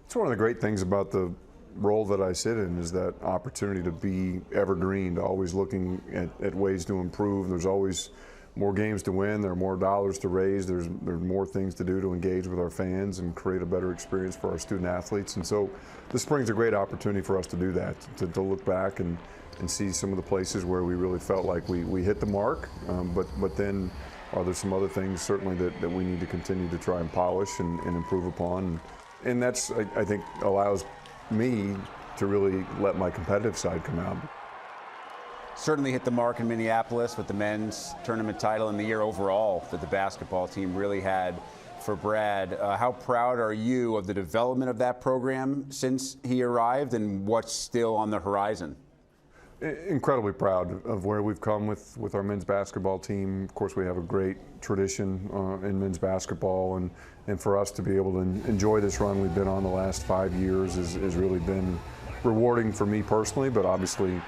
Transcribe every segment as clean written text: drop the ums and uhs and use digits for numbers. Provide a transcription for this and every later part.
It's one of the great things about the role that I sit in is that opportunity to be evergreen, to always looking at ways to improve. There's always more games to win, there are more dollars to raise, there's more things to do to engage with our fans and create a better experience for our student athletes. And so this spring's a great opportunity for us to do that, to look back and see some of the places where we really felt like we hit the mark, but then are there some other things certainly that we need to continue to try and polish and improve upon. And that's, I think, allows me to really let my competitive side come out. Certainly hit the mark in Minneapolis with the men's tournament title and the year overall that the basketball team really had for Brad. How proud are you of the development of that program since he arrived and what's still on the horizon? Incredibly proud of where we've come with our men's basketball team. Of course, we have a great tradition in men's basketball, and for us to be able to enjoy this run we've been on the last 5 years has really been rewarding for me personally, but obviously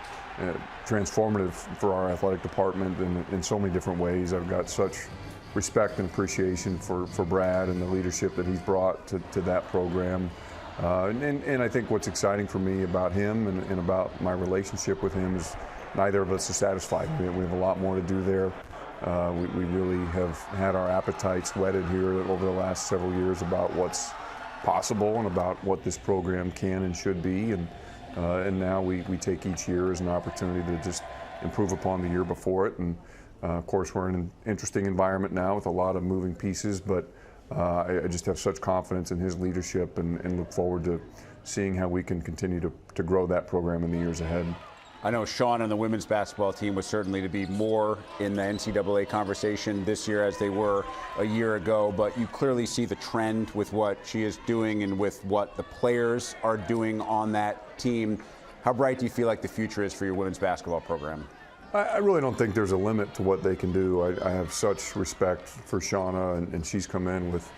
transformative for our athletic department in so many different ways. I've got such respect and appreciation for Brad and the leadership that he's brought to that program. And I think what's exciting for me about him and about my relationship with him is neither of us is satisfied. We have a lot more to do there. We really have had our appetites whetted here over the last several years about what's possible and about what this program can and should be. And now we take each year as an opportunity to just improve upon the year before it. And of course, we're in an interesting environment now with a lot of moving pieces, but I just have such confidence in his leadership and look forward to seeing how we can continue to grow that program in the years ahead. I know Sean and the women's basketball team was certainly to be more in the NCAA conversation this year as they were a year ago, but you clearly see the trend with what she is doing and with what the players are doing on that team. How bright do you feel like the future is for your women's basketball program? I really don't think there's a limit to what they can do. I have such respect for Shauna, and she's come in with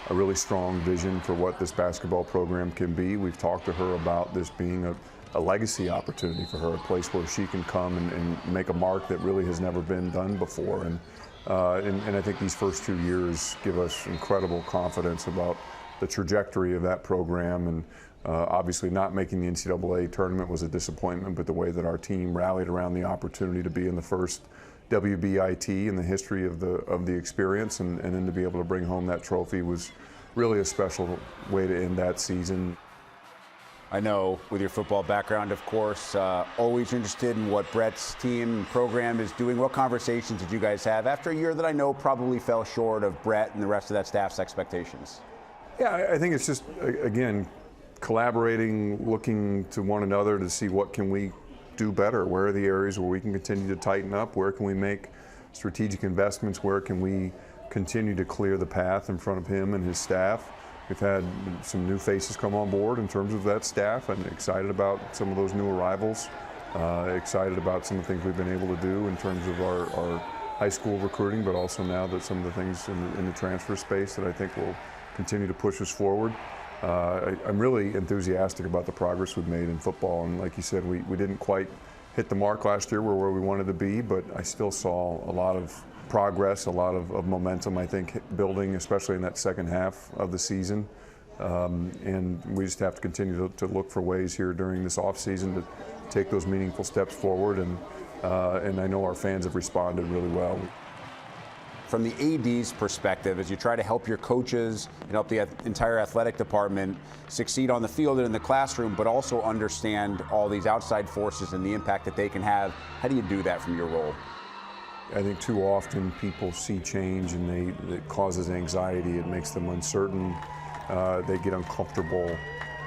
a really strong vision for what this basketball program can be. We've talked to her about this being a legacy opportunity for her, a place where she can come and make a mark that really has never been done before. And I think these first 2 years give us incredible confidence about the trajectory of that program. And obviously not making the NCAA tournament was a disappointment, but the way that our team rallied around the opportunity to be in the first WBIT in the history of the experience and then to be able to bring home that trophy was really a special way to end that season. I know with your football background, of course, always interested in what Brett's team and program is doing. What conversations did you guys have after a year that I know probably fell short of Brett and the rest of that staff's expectations? Yeah, I think it's just, again, collaborating, looking to one another to see what can we do better, where are the areas where we can continue to tighten up, where can we make strategic investments, where can we continue to clear the path in front of him and his staff. We've had some new faces come on board in terms of that staff, and excited about some of those new arrivals, excited about some of the things we've been able to do in terms of our high school recruiting, but also now that some of the things in the transfer space that I think will continue to push us forward. I'm really enthusiastic about the progress we've made in football, and like you said, we didn't quite hit the mark last year where we wanted to be, but I still saw a lot of progress, a lot of momentum, I think, building, especially in that second half of the season. And we just have to continue to look for ways here during this offseason to take those meaningful steps forward, and I know our fans have responded really well. From the AD's perspective, as you try to help your coaches and help the entire athletic department succeed on the field and in the classroom, but also understand all these outside forces and the impact that they can have, how do you do that from your role? I think too often people see change and it causes anxiety, it makes them uncertain, they get uncomfortable.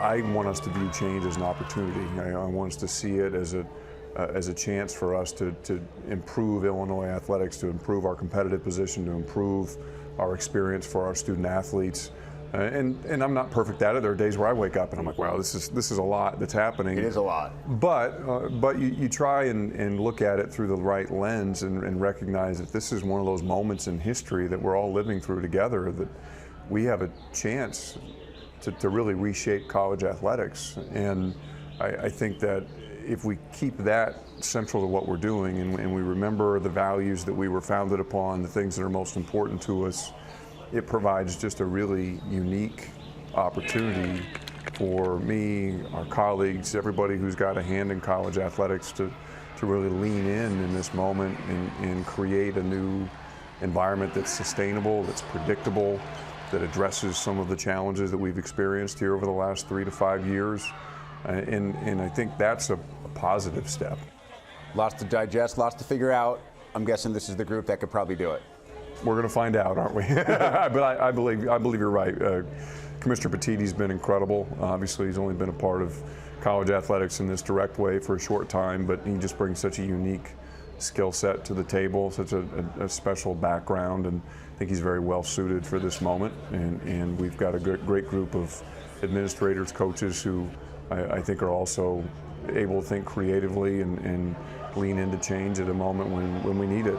I want us to view change as an opportunity. I want us to see it as a chance for us to improve Illinois athletics, to improve our competitive position, to improve our experience for our student athletes. And I'm not perfect at it. There are days where I wake up and I'm like, wow, this is a lot that's happening. It is a lot. But you try and look at it through the right lens and recognize that this is one of those moments in history that we're all living through together, that we have a chance to really reshape college athletics. And I think that if we keep that central to what we're doing and we remember the values that we were founded upon, the things that are most important to us, it provides just a really unique opportunity for me, our colleagues, everybody who's got a hand in college athletics to really lean in this moment and create a new environment that's sustainable, that's predictable, that addresses some of the challenges that we've experienced here over the last 3 to 5 years. And I think that's a positive step. Lots to digest, lots to figure out. I'm guessing this is the group that could probably do it. We're going to find out, aren't we? But I believe you're right. Commissioner Petitti's been incredible. Obviously, he's only been a part of college athletics in this direct way for a short time, but he just brings such a unique skill set to the table, such a special background, and I think he's very well suited for this moment. And we've got a great group of administrators, coaches who I think are also able to think creatively and lean into change at a moment when we need it.